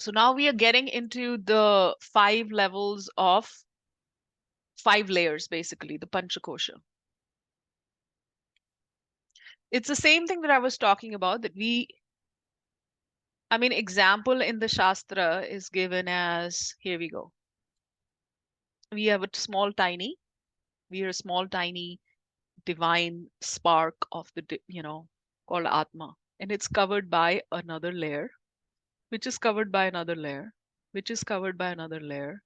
So now we are getting into the 5 layers, basically, the Panchakosha. It's the same thing that I was talking about that example in the Shastra is given as, here we go. We have we are a small, tiny divine spark of called Atma. And it's covered by another layer, which is covered by another layer, which is covered by another layer,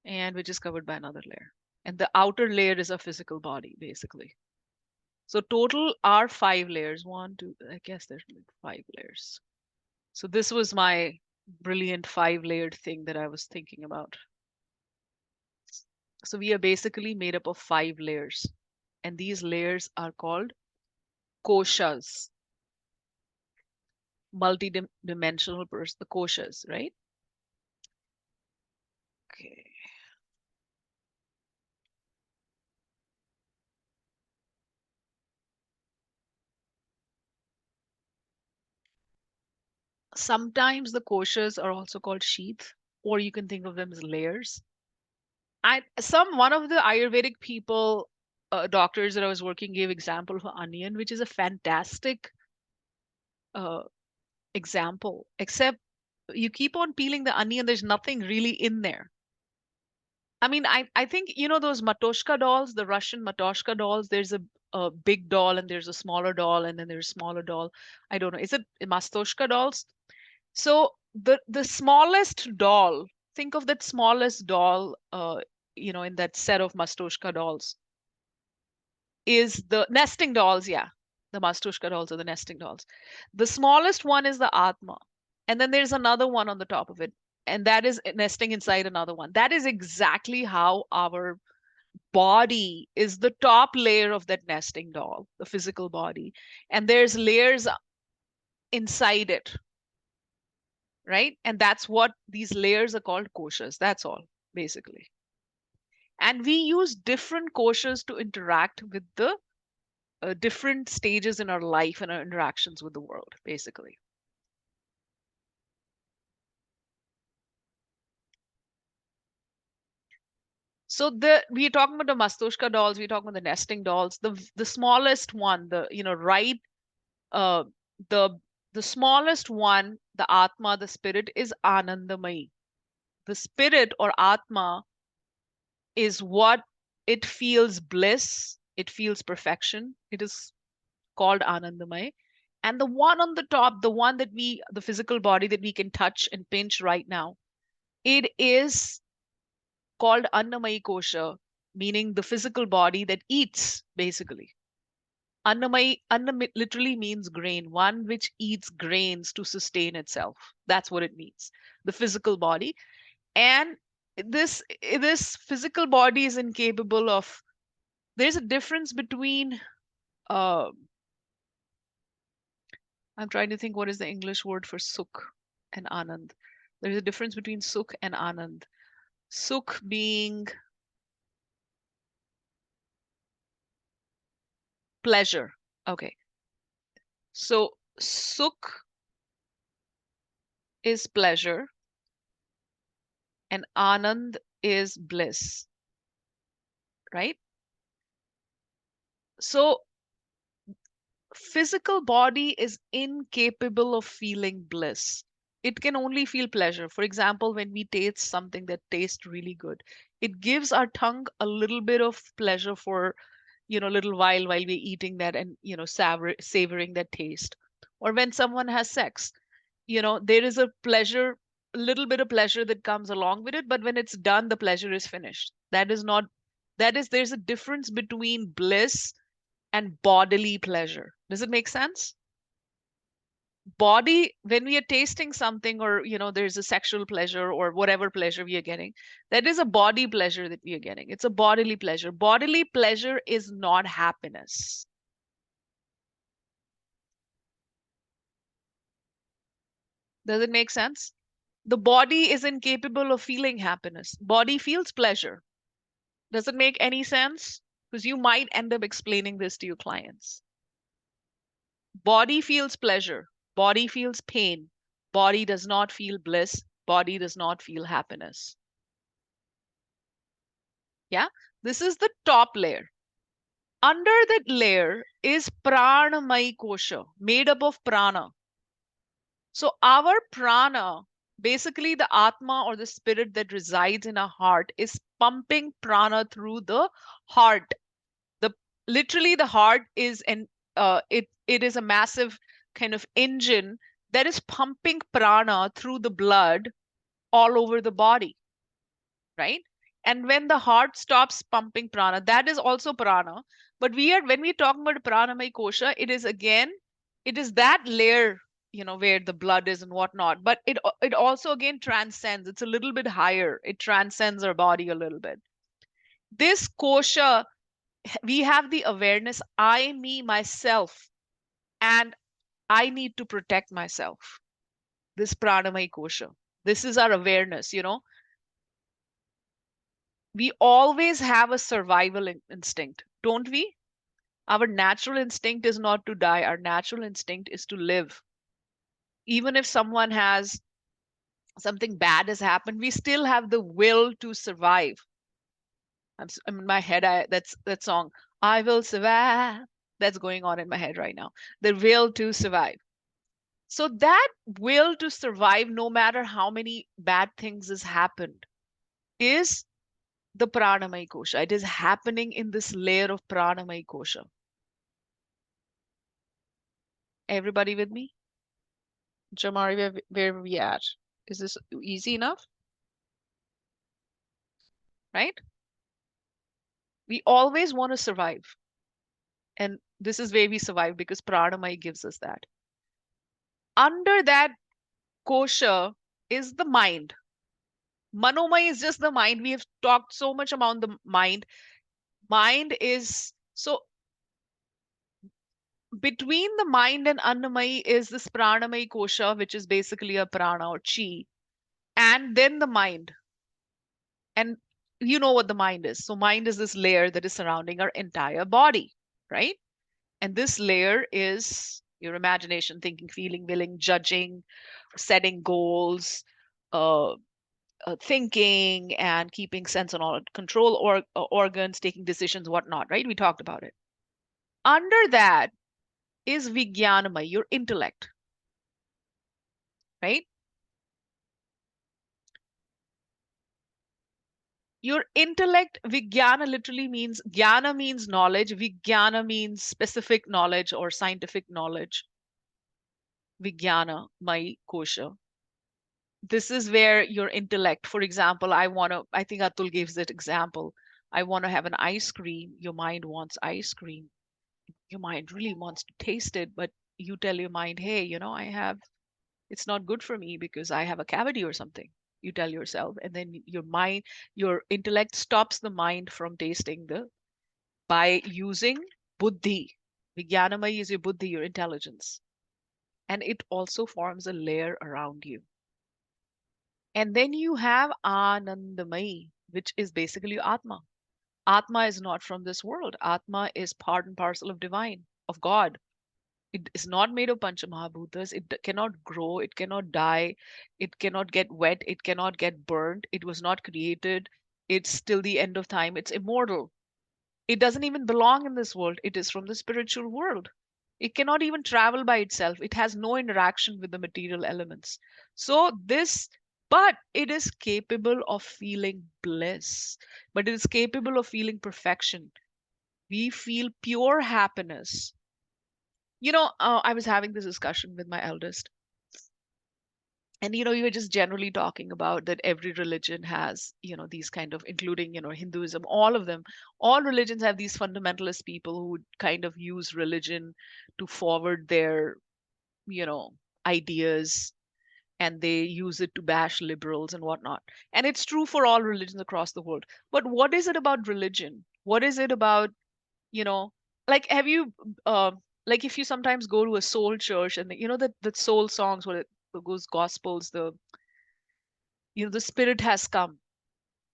and which is covered by another layer. And the outer layer is a physical body, basically. So total are 5 layers. One, two, I guess there's like 5 layers. So this was my brilliant 5-layered thing that I was thinking about. So we are basically made up of 5 layers. And these layers are called koshas, multi-dimensional the koshas, right? Okay. Sometimes the koshas are also called sheath, or you can think of them as layers. One of the Ayurvedic people, doctors that I was working, gave example for onion, which is a fantastic uh, example. Except you keep on peeling the onion, there's nothing really in there. I think those Matoshka dolls, the Russian Matoshka dolls. There's a big doll and there's a smaller doll and then there's a smaller doll. I don't know. Is it Mastoshka dolls? So the smallest doll, think of that smallest doll, in that set of Mastoshka dolls, is the nesting dolls. Yeah, the Mastoshka dolls are the nesting dolls. The smallest one is the Atma, and then there's another one on the top of it, and that is nesting inside another one. That is exactly how our body is the top layer of that nesting doll, the physical body, and there's layers inside it, right? And that's what these layers are called koshas. That's all, basically. And we use different koshas to interact with the different stages in our life and our interactions with the world, basically. So we're talking about the Mastoshka dolls, we're talking about the nesting dolls. The smallest one, uh the the smallest one, the Atma, the spirit, is Anandamai. The spirit or Atma is what it feels bliss, it feels perfection. It is called Anandamay. And the one on the top, the physical body that we can touch and pinch right now, it is called Annamay Kosha, meaning the physical body that eats, basically. Anna literally means grain, one which eats grains to sustain itself. That's what it means. The physical body. And this physical body is incapable of, there's a difference between uh, I'm trying to think what is the English word for sukh and anand. There's a difference between sukh and anand. Sukh being pleasure. Okay. So sukh is pleasure and anand is bliss, right? So physical body is incapable of feeling bliss. It can only feel pleasure. For example, when we taste something that tastes really good, it gives our tongue a little bit of pleasure for, a little while we're eating that and, savoring that taste. Or when someone has sex, there is a pleasure, a little bit of pleasure that comes along with it, but when it's done, the pleasure is finished. There's a difference between bliss and bodily pleasure. Does it make sense? Body, when we are tasting something, or there's a sexual pleasure or whatever pleasure we are getting, that is a body pleasure that we are getting. It's a bodily pleasure. Bodily pleasure is not happiness. Does it make sense? The body is incapable of feeling happiness. Body feels pleasure. Does it make any sense? Because you might end up explaining this to your clients. Body feels pleasure. Body feels pain. Body does not feel bliss. Body does not feel happiness. Yeah. This is the top layer. Under that layer is pranamai kosha, made up of prana. So our prana, basically the atma or the spirit that resides in our heart, is pumping prana through the heart. The literally the heart is an it is a massive kind of engine that is pumping prana through the blood all over the body, right? And when the heart stops pumping prana, that is also prana. But when we talk about pranamay kosha, it is again, it is that layer, where the blood is and whatnot. But it also again transcends. It's a little bit higher. It transcends our body a little bit. This kosha, we have the awareness, I, me, myself, and I need to protect myself. This pranamay kosha. This is our awareness. We always have a survival instinct, don't we? Our natural instinct is not to die. Our natural instinct is to live. Even if someone has something bad has happened, we still have the will to survive. I'm in my head. That's that song. I will survive. That's going on in my head right now. The will to survive. So that will to survive, no matter how many bad things has happened, is the pranamay kosha. It is happening in this layer of pranamay kosha. Everybody with me? Jamari, where are we at? Is this easy enough? Right? We always want to survive. And this is where we survive because pranamay gives us that. Under that kosha is the mind. Manomay is just the mind. We have talked so much about the mind. Mind is so between the mind and annamay is this pranamay kosha, which is basically a prana or chi, and then the mind. And you know what the mind is. So mind is this layer that is surrounding our entire body, right? And this layer is your imagination, thinking, feeling, willing, judging, setting goals, uh, thinking, and keeping sense and all control or organs, taking decisions, whatnot, right? We talked about it. Under that is Vijnanamay, your intellect, right? Your intellect, Vijnana literally means, Jnana means knowledge, Vijnana means specific knowledge or scientific knowledge. Vijnana, my kosha. This is where your intellect, for example, I think Atul gives that example. I want to have an ice cream. Your mind wants ice cream. Your mind really wants to taste it, but you tell your mind, hey, it's not good for me because I have a cavity or something. You tell yourself, and then your intellect stops the mind from tasting by using buddhi. Vijnanamai is your buddhi, your intelligence. And it also forms a layer around you. And then you have Anandamai, which is basically Atma. Atma is not from this world. Atma is part and parcel of divine, of God. It is not made of Panchamahabhutas. It cannot grow. It cannot die. It cannot get wet. It cannot get burnt. It was not created. It's till the end of time. It's immortal. It doesn't even belong in this world. It is from the spiritual world. It cannot even travel by itself. It has no interaction with the material elements. So but it is capable of feeling bliss, but it is capable of feeling perfection. We feel pure happiness. I was having this discussion with my eldest, and we were just generally talking about that every religion has these kind of, including Hinduism, all religions have these fundamentalist people who would kind of use religion to forward their you know ideas, and they use it to bash liberals and whatnot. And it's true for all religions across the world. But what is it about religion? What is it about, you know like, have you like, if you sometimes go to a soul church, and that soul songs, what it goes gospels, the spirit has come.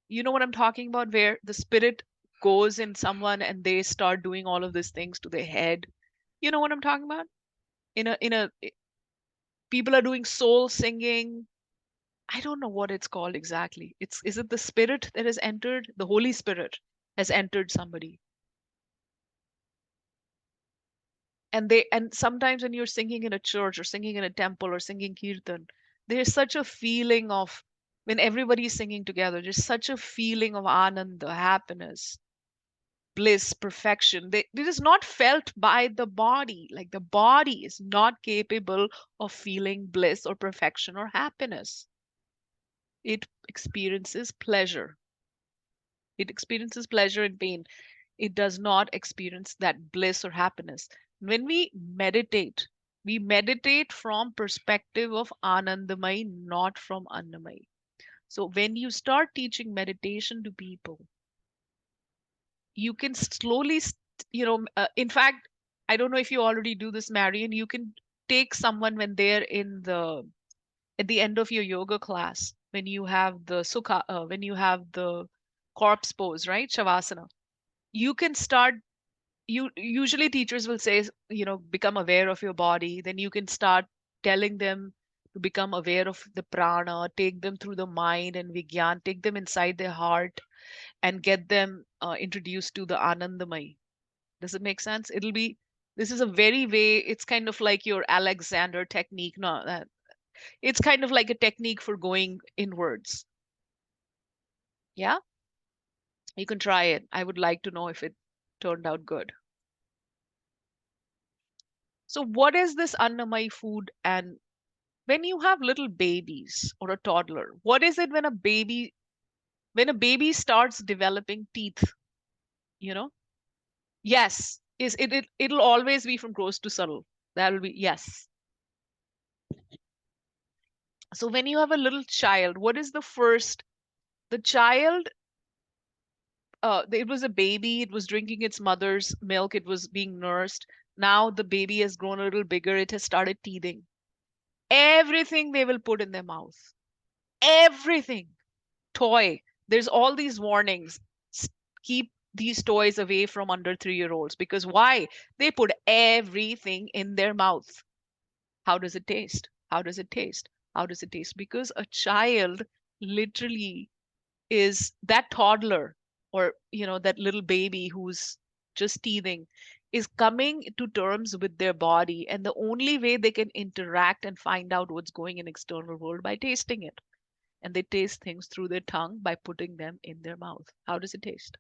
You know what I'm talking about, where the spirit goes in someone and they start doing all of these things to their head. You know what I'm talking about? In a People are doing soul singing. I don't know what it's called exactly. Is it the spirit that has entered? The Holy Spirit has entered somebody. And sometimes when you're singing in a church or singing in a temple or singing kirtan, there's such a feeling of, when everybody's singing together, there's such a feeling of ananda, happiness, bliss, perfection. It is not felt by the body. Like the body is not capable of feeling bliss or perfection or happiness. It experiences pleasure. It experiences pleasure and pain. It does not experience that bliss or happiness. When we meditate from perspective of Anandamai, not from Annamai. So when you start teaching meditation to people, you can slowly, in fact, I don't know if you already do this, Marion, you can take someone when they're at the end of your yoga class, when you have the sukha, when you have the corpse pose, right? Shavasana. You can start, you usually teachers will say, become aware of your body. Then you can start telling them to become aware of the prana, take them through the mind and vigyan, take them inside their heart and get them introduced to the Anandamai. Does it make sense? This is a very way, it's kind of like your Alexander technique. No, it's kind of like a technique for going inwards. Yeah, you can try it. I would like to know if it turned out good. So, what is this Annamai food? And when you have little babies or a toddler, what is it when a baby starts developing teeth, you know? Yes, it'll always be from gross to subtle. That'll be yes. So when you have a little child, what is the first? The child, it was a baby. It was drinking its mother's milk. It was being nursed. Now the baby has grown a little bigger. It has started teething. Everything they will put in their mouth. Everything. Toy. There's all these warnings. S- Keep these toys away from under 3 year olds because why? They put everything in their mouth. How does it taste? How does it taste? How does it taste? Because a child literally is that toddler, or that little baby who's just teething, is coming to terms with their body, and the only way they can interact and find out what's going in external world by tasting it. And they taste things through their tongue by putting them in their mouth. How does it taste?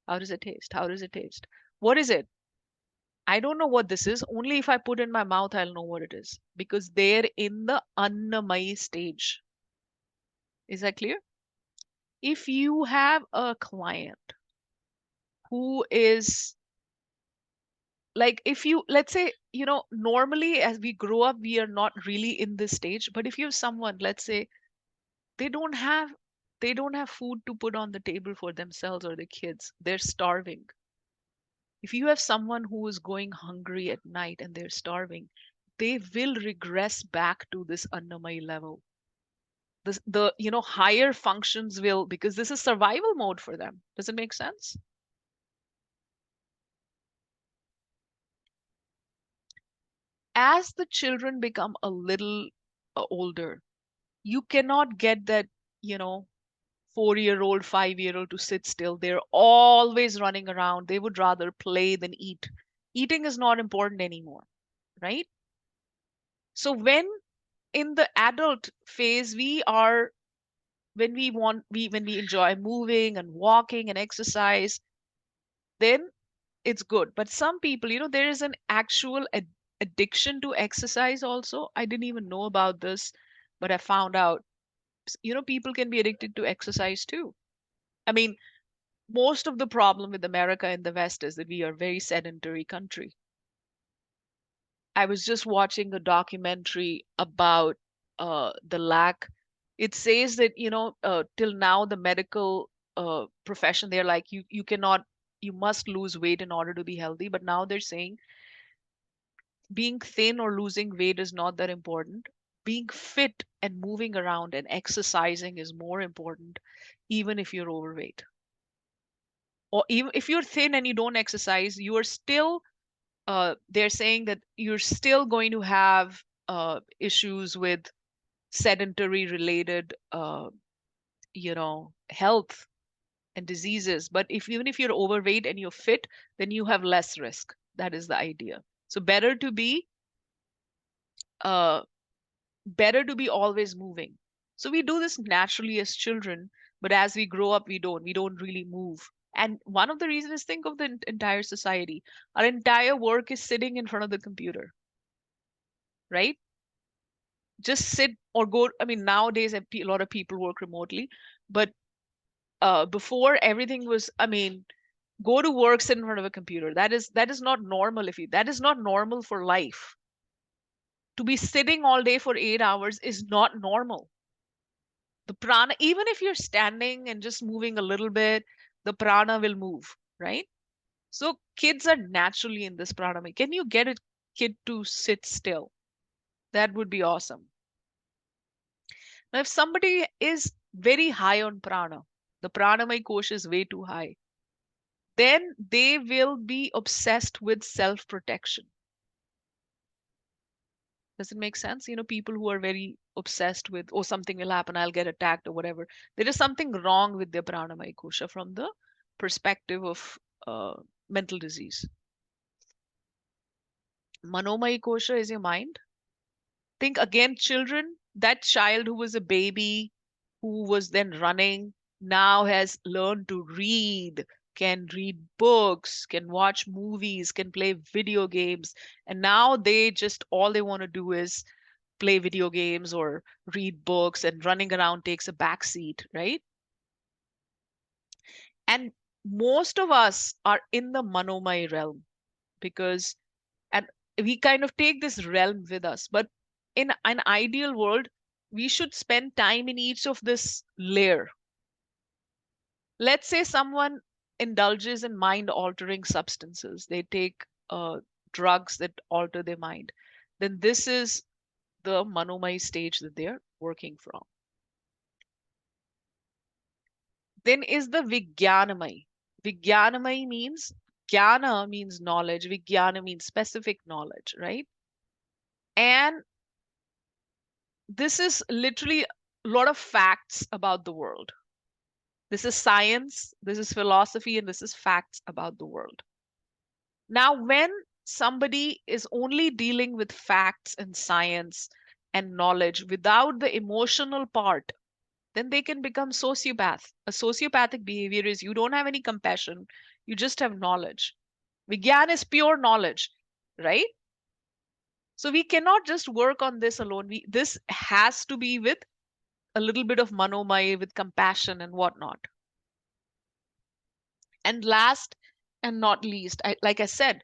How does it taste? How does it taste? What is it? I don't know what this is. Only if I put in my mouth, I'll know what it is. Because they're in the annamai stage. Is that clear? If you have a client who is like, if you, let's say, normally as we grow up, we are not really in this stage. But if you have someone, let's say, they don't have they don't have food to put on the table for themselves or the kids, they're starving. If you have someone who is going hungry at night and they're starving, they will regress back to this annamai level. The higher functions will, because this is survival mode for them. Does it make sense? As the children become a little older, you cannot get that, you know 4 year old, 5 year old to sit still. They're always running around. They would rather play than eat. Eating is not important anymore, right? So in the adult phase, when we enjoy moving and walking and exercise, then it's good. But some people, there is an actual addiction to exercise also. I didn't even know about this, but I found out, people can be addicted to exercise too. I mean, most of the problem with America and the West is that we are a very sedentary country. I was just watching a documentary about the lack. It says that, till now the medical profession, they're like, you must lose weight in order to be healthy. But now they're saying being thin or losing weight is not that important. Being fit and moving around and exercising is more important, even if you're overweight. Or even if you're thin and you don't exercise, you are still they're saying that you're still going to have issues with sedentary related, health and diseases. But if even if you're overweight and you're fit, then you have less risk. That is the idea. So uh, better to be always moving. So we do this naturally as children, but as we grow up, we don't really move. And one of the reasons is, think of the entire society. Our entire work is sitting in front of the computer, right? Just sit or go. I mean, nowadays a lot of people work remotely, but before everything was, I mean, go to work, sit in front of a computer. That is not normal. If you that is not normal for life. To be sitting all day for 8 hours is not normal. The prana, even if you're standing and just moving a little bit, the prana will move, right? So kids are naturally in this pranamaya. Can you get a kid to sit still? That would be awesome. Now, if somebody is very high on prana, the pranamaya kosha is way too high, then they will be obsessed with self protection. Does it make sense? People who are very obsessed with, oh, something will happen, I'll get attacked or whatever. There is something wrong with their pranamaya kosha from the perspective of mental disease. Manomaya kosha is your mind. Think again, children, that child who was a baby, who was then running, now has learned to read, can read books, can watch movies, can play video games. And now they just, all they want to do is play video games or read books, and running around takes a back seat, right? And most of us are in the Manomai realm because, and we kind of take this realm with us. But in an ideal world, we should spend time in each of this layer. Let's say someone indulges in mind altering substances, they take drugs that alter their mind, then this is the Manomai stage that they're working from. Then is the Vijnanamai. Vijnanamai means, Jnana means knowledge, Vijnana means specific knowledge, right? And this is literally a lot of facts about the world. This is science, this is philosophy, and this is facts about the world. Now, when somebody is only dealing with facts and science and knowledge without the emotional part, then they can become sociopath. A sociopathic behavior is you don't have any compassion, you just have knowledge. Vigyan is pure knowledge, right? So we cannot just work on this alone. This has to be with a little bit of manomaya, with compassion and whatnot. And last and not least, like I said,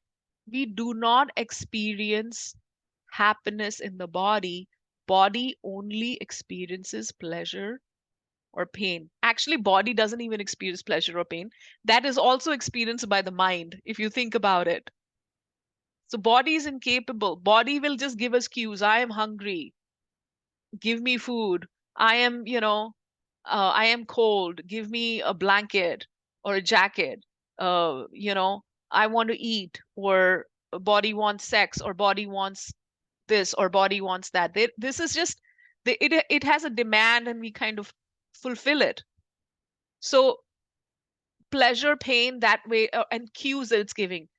we do not experience happiness in the body. Body only experiences pleasure or pain. Actually, body doesn't even experience pleasure or pain. That is also experienced by the mind, if you think about it. So body is incapable. Body will just give us cues. I am hungry. Give me food. I am cold. Give me a blanket or a jacket. I want to eat, or body wants sex, or body wants this, or body wants that. This is just, it has a demand and we kind of fulfill it. So pleasure, pain, that way, and cues that it's giving.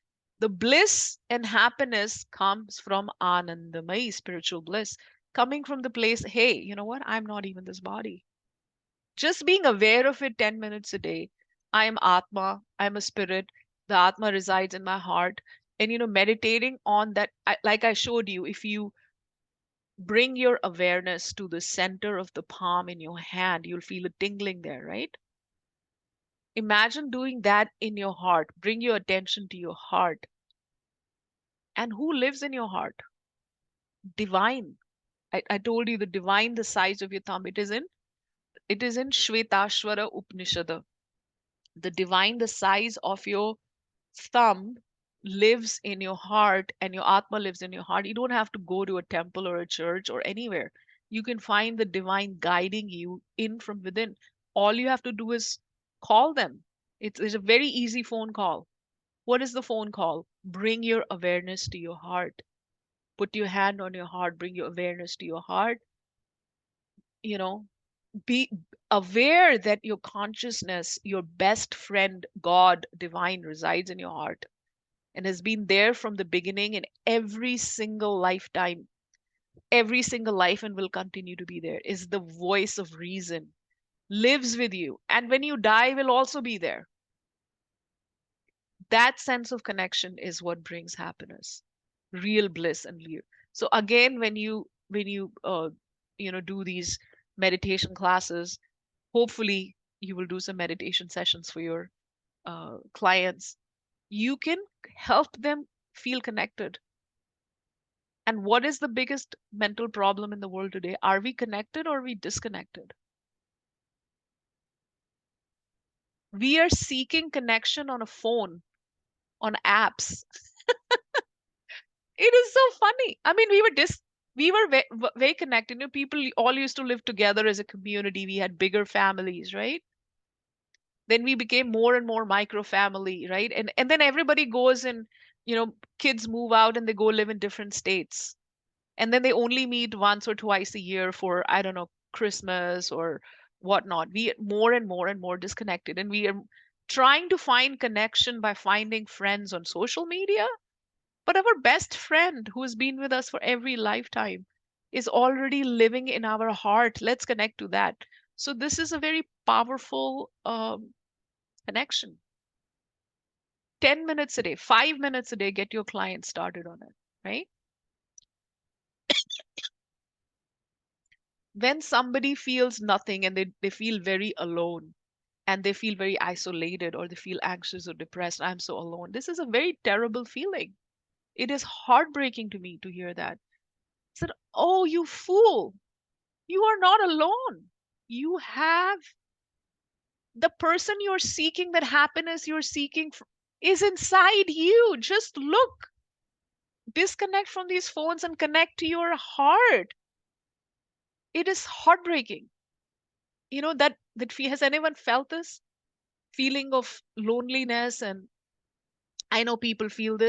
The bliss and happiness comes from anandamai, spiritual bliss, coming from the place, hey, you know what? I'm not even this body. Just being aware of it 10 minutes a day. I am Atma, I'm a spirit. The Atma resides in my heart. And, meditating on that, like I showed you, if you bring your awareness to the center of the palm in your hand, you'll feel a tingling there, right? Imagine doing that in your heart. Bring your attention to your heart. And who lives in your heart? Divine. I told you the divine, the size of your thumb. It is in Shvetashvara Upanishad. The divine, the size of your thumb, lives in your heart, and your Atma lives in your heart. You don't have to go to a temple or a church or anywhere. You can find the divine guiding you in from within. All you have to do is call them. It's a very easy phone call. What is the phone call? Bring your awareness to your heart. Put your hand on your heart, bring your awareness to your heart, you know, be aware that your consciousness, your best friend, God, divine, resides in your heart and has been there from the beginning in every single lifetime, every single life, and will continue to be there, is the voice of reason, lives with you. And when you die, will also be there. That sense of connection is what brings happiness, real bliss and real. So again, when you do these meditation classes, hopefully you will do some meditation sessions for your clients. You can help them feel connected. And what is the biggest mental problem in the world today? Are we connected or are we disconnected? We are seeking connection on a phone, on apps. It is so funny. I mean, we were very connected. You know, people all used to live together as a community. We had bigger families, right? Then we became more and more micro family, right? And then everybody goes and, kids move out and they go live in different states. And then they only meet once or twice a year for, I don't know, Christmas or whatnot. We are more and more and more disconnected. And we are trying to find connection by finding friends on social media. But our best friend, who has been with us for every lifetime, is already living in our heart. Let's connect to that. So, this is a very powerful connection. 10 minutes a day, 5 minutes a day, get your client started on it, right? When somebody feels nothing and they feel very alone and they feel very isolated or they feel anxious or depressed, I'm so alone. This is a very terrible feeling. It is heartbreaking to me to hear that. I said, oh, you fool. You are not alone. You have the person you're seeking, that happiness you're seeking is inside you. Just look, disconnect from these phones and connect to your heart. It is heartbreaking. Has anyone felt this feeling of loneliness? And I know people feel this.